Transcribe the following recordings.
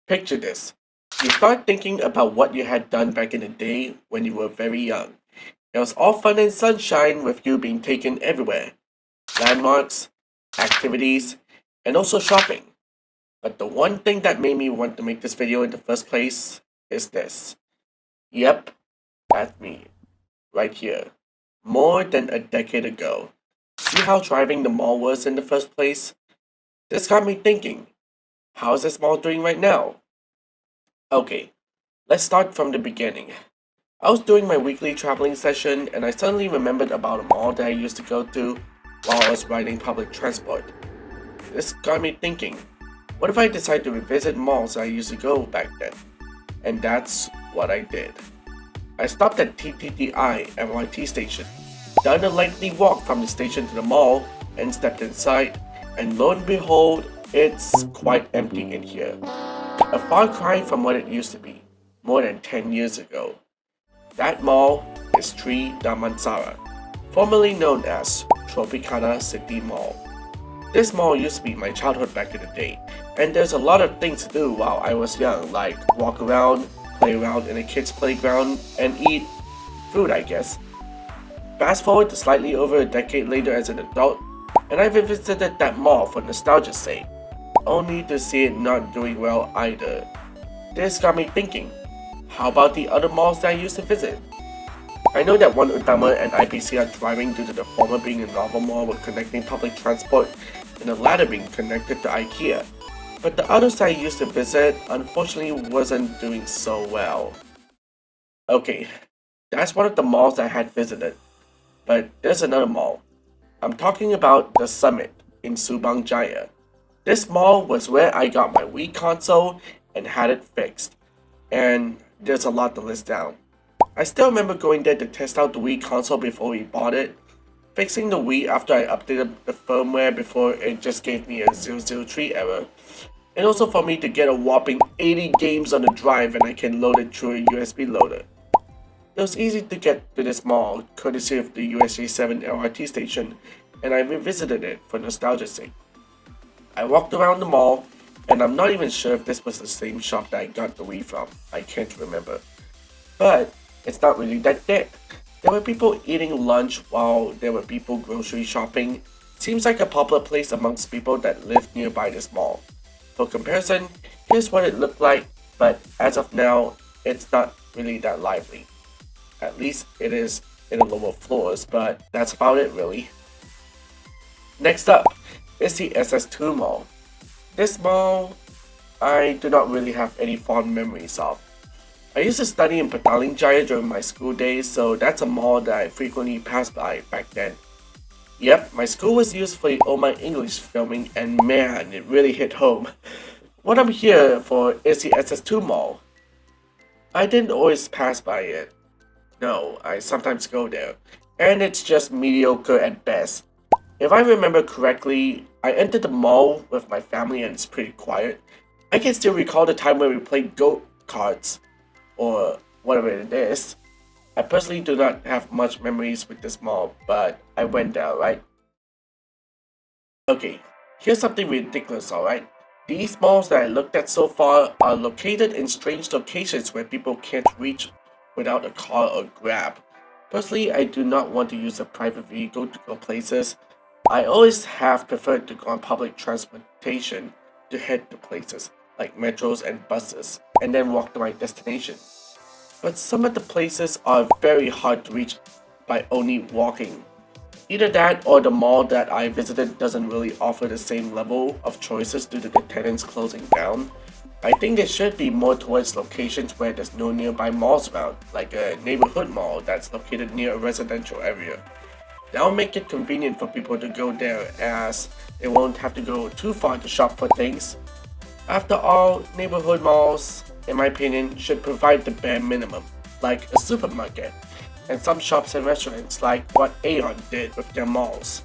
Picture this. You start thinking about what you had done back in the day when you were very young. It was all fun and sunshine with you being taken everywhere. Landmarks, activities, and also shopping. But the one thing that made me want to make this video in the first place is this. Yep, that's me, right here. More than a decade ago. See how thriving the mall was in the first place? This got me thinking, how is this mall doing right now? Okay, let's start from the beginning. I was doing my weekly traveling session and I suddenly remembered about a mall that I used to go to while I was riding public transport. This got me thinking, what if I decide to revisit malls I used to go back then? And that's what I did. I stopped at TTTI MRT station, done a lengthy walk from the station to the mall, and stepped inside, and lo and behold, it's quite empty in here. A far cry from what it used to be, more than 10 years ago. That mall is Sri Damansara, formerly known as Tropicana City Mall. This mall used to be my childhood back in the day, and there's a lot of things to do while I was young, like walk around, play around in a kid's playground, and eat food, I guess. Fast forward to slightly over a decade later as an adult, and I revisited that mall for nostalgia's sake, only to see it not doing well either. This got me thinking, how about the other malls that I used to visit? I know that One Utama and IPC are thriving due to the former being a novel mall with connecting public transport and the latter being connected to IKEA. But the others I used to visit unfortunately wasn't doing so well. Okay, that's one of the malls I had visited. But there's another mall. I'm talking about the Summit in Subang Jaya. This mall was where I got my Wii console and had it fixed. And there's a lot to list down. I still remember going there to test out the Wii console before we bought it, fixing the Wii after I updated the firmware before it just gave me a 003 error, and also for me to get a whopping 80 games on the drive and I can load it through a USB loader. It was easy to get to this mall, courtesy of the USJ 7 LRT station, and I revisited it for nostalgia's sake. I walked around the mall, and I'm not even sure if this was the same shop that I got the Wii from, I can't remember. But it's not really that dead. There were people eating lunch while there were people grocery shopping. Seems like a popular place amongst people that live nearby this mall. For comparison, here's what it looked like, but as of now, it's not really that lively. At least it is in the lower floors, but that's about it really. Next up is the SStwo Mall. This mall, I do not really have any fond memories of. I used to study in Petaling Jaya during my school days, so that's a mall that I frequently passed by back then. Yep, my school was used for the Oh My English filming, and man, it really hit home. What I'm here for is the SS2 Mall. I didn't always pass by it. No, I sometimes go there, and it's just mediocre at best. If I remember correctly, I entered the mall with my family and it's pretty quiet. I can still recall the time when we played go-karts, or whatever it is. I personally do not have much memories with this mall, but I went there, right? Okay, here's something ridiculous, alright? These malls that I looked at so far are located in strange locations where people can't reach without a car or grab. Personally, I do not want to use a private vehicle to go places. I always have preferred to go on public transportation to head to places, like metros and buses, and then walk to my destination. But some of the places are very hard to reach by only walking. Either that or the mall that I visited doesn't really offer the same level of choices due to the tenants closing down. I think there should be more towards locations where there's no nearby malls around, like a neighborhood mall that's located near a residential area. That'll make it convenient for people to go there as they won't have to go too far to shop for things. After all, neighborhood malls, in my opinion, should provide the bare minimum, like a supermarket, and some shops and restaurants like what Aeon did with their malls.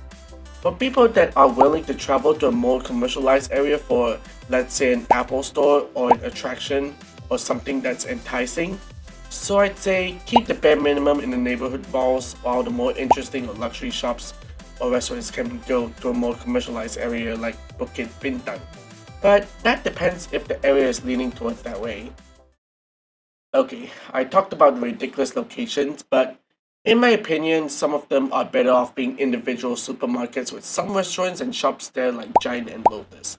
For people that are willing to travel to a more commercialized area for, let's say, an Apple store or an attraction or something that's enticing, so I'd say keep the bare minimum in the neighborhood malls while the more interesting or luxury shops or restaurants can go to a more commercialized area like Bukit Bintang. but that depends if the area is leaning towards that way. Okay, I talked about ridiculous locations, but in my opinion, some of them are better off being individual supermarkets with some restaurants and shops there like Giant and Lotus,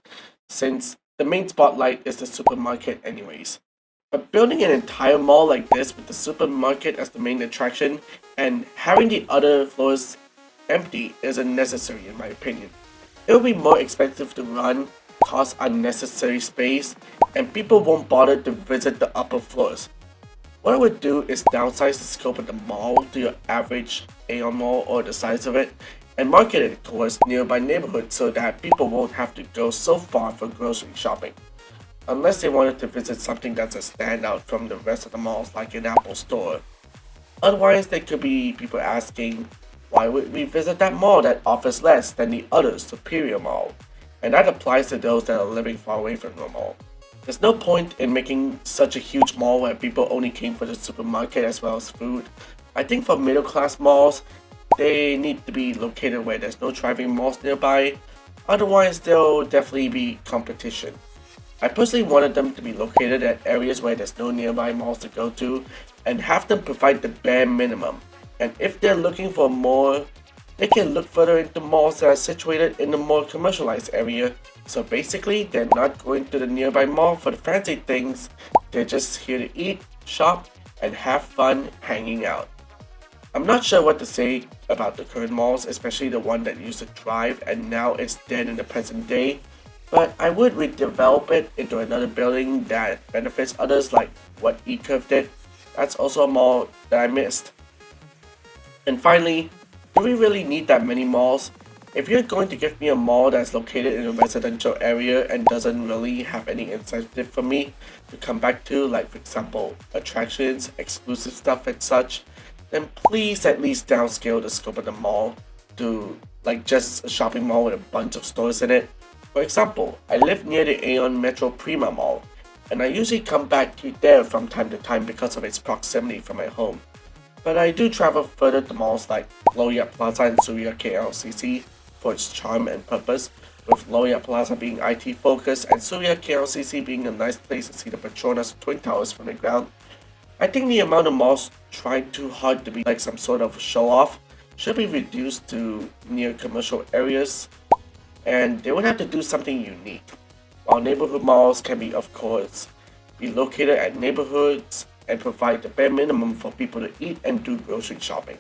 since the main spotlight is the supermarket anyways. But building an entire mall like this with the supermarket as the main attraction and having the other floors empty isn't necessary in my opinion. It will be more expensive to run, cost unnecessary space, and people won't bother to visit the upper floors. What I would do is downsize the scope of the mall to your average Aeon mall or the size of it, and market it towards nearby neighborhoods so that people won't have to go so far for grocery shopping. Unless they wanted to visit something that's a standout from the rest of the malls like an Apple store. Otherwise, there could be people asking, why would we visit that mall that offers less than the other superior mall? And that applies to those that are living far away from the mall. There's no point in making such a huge mall where people only came for the supermarket as well as food. I think for middle class malls, they need to be located where there's no thriving malls nearby, otherwise there'll definitely be competition. I personally wanted them to be located at areas where there's no nearby malls to go to and have them provide the bare minimum. And if they're looking for more, they can look further into malls that are situated in a more commercialized area. So basically, they're not going to the nearby mall for the fancy things, they're just here to eat, shop, and have fun hanging out. I'm not sure what to say about the current malls, especially the one that used to thrive and now it's dead in the present day, but I would redevelop it into another building that benefits others like what eCurve did. That's also a mall that I missed. And finally, do we really need that many malls? If you're going to give me a mall that's located in a residential area and doesn't really have any incentive for me to come back to, like for example, attractions, exclusive stuff and such, then please at least downscale the scope of the mall to like just a shopping mall with a bunch of stores in it. For example, I live near the Aeon Metro Prima Mall, and I usually come back to there from time to time because of its proximity from my home. But I do travel further to malls like Loyat Plaza and Suria KLCC for its charm and purpose, with Loyat Plaza being IT focused and Suria KLCC being a nice place to see the Petronas Twin Towers from the ground. I think the amount of malls trying too hard to be like some sort of show off should be reduced to near commercial areas, and they would have to do something unique. While neighborhood malls can be, of course, be located at neighborhoods and provide the bare minimum for people to eat and do grocery shopping.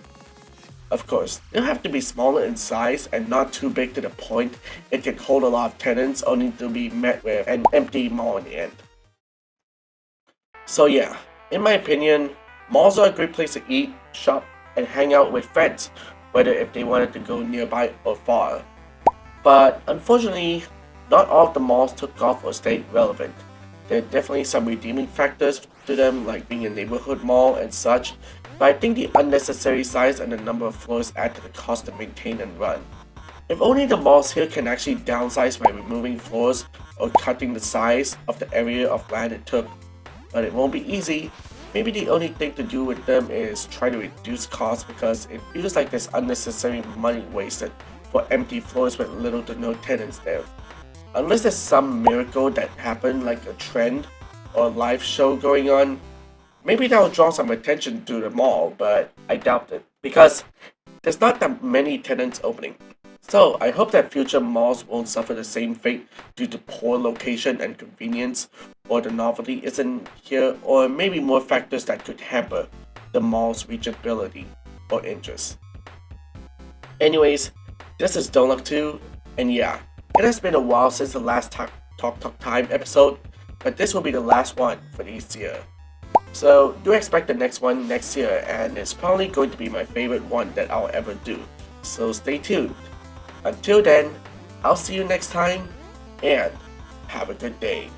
Of course, they'll have to be smaller in size and not too big to the point it can hold a lot of tenants only to be met with an empty mall in the end. So yeah, in my opinion, malls are a great place to eat, shop, and hang out with friends, whether if they wanted to go nearby or far. But unfortunately, not all of the malls took off or stayed relevant. There are definitely some redeeming factors to them, like being a neighborhood mall and such, but I think the unnecessary size and the number of floors add to the cost to maintain and run. If only the malls here can actually downsize by removing floors or cutting the size of the area of land it took, but it won't be easy. Maybe the only thing to do with them is try to reduce costs because it feels like there's unnecessary money wasted for empty floors with little to no tenants there. Unless there's some miracle that happened like a trend or live show going on, maybe that will draw some attention to the mall, but I doubt it because there's not that many tenants opening. So I hope that future malls won't suffer the same fate due to poor location and convenience, or the novelty isn't here, or maybe more factors that could hamper the mall's reachability or interest. Anyways, this is Don't Look 2, and yeah, it has been a while since the last Talk Time episode, but this will be the last one for this year. So do expect the next one next year, and it's probably going to be my favorite one that I'll ever do. So stay tuned. Until then, I'll see you next time, and have a good day.